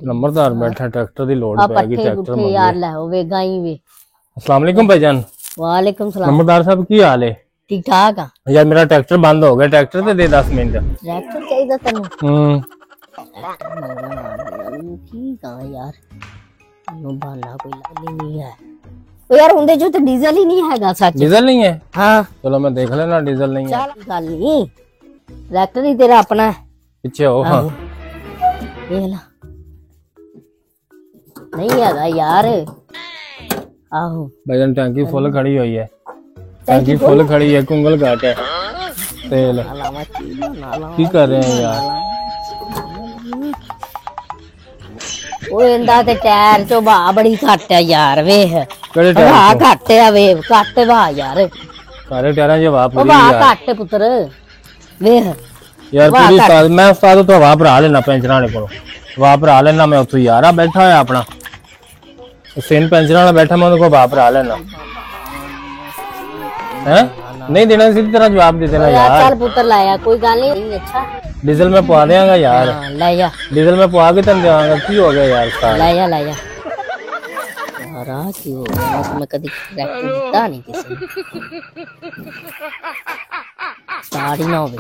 नंबरदार बैठा ट्रैक्टर दी लोड पे गई ट्रैक्टर मंग यार ले वे गाई वे। अस्सलाम वालेकुम भाईजान। वालेकुम सलाम। नंबरदार साहब की हाल है? ठीक ठाक आ यार मेरा ट्रैक्टर बंद हो गया, ट्रैक्टर ते दे 10 मिनट। ट्रैक्टर चाहिए तेन की कहां यार नु बहाना कोई लग नहीं है ओ यार उनदे जो तो डीजल ही नहीं हैगा सच। डीजल नहीं है? हां चलो मैं देख लेना डीजल नहीं है। चल गल नहीं ट्रैक्टर ही तेरा अपना है। पीछे हो। हां देख ला नहीं हैगा यार। आहो भाईजान टैंकी फुल खड़ी हुई है, टैंकी फुल खड़ी है, कुंगल घाट है तेल की कर रहे हैं यार। ओ इंदा ते टायर चो बा बड़ी घट है यार वेख केड़े बा टायर घट है वे घट बा यार सारे टायरां च हवा ओ पूरी बा है यार। घट पुत्र वेख यार पूरी उस्ताद मैं उस्ताद तो हवा भरा लेना पेंचर वाले को हवा भरा लेना मैं उत्थों यार बैठा होया अपना सेन पेंचर वाला बैठा मैं उनको हवा भरा लेना है। नहीं देना सीधी तरह जवाब दे देना यार। चल पुत्र लाया कोई गल नहीं अच्छा डीजल में पवा देंगा यार। हां ले जा डीजल में पवा के तन देवांगा की हो गया यार साहब। ले जा यार आ की हो गया मैं कभी ट्रैक्टर दिता नहीं किसी ने स्टार्ट ही ना होवे।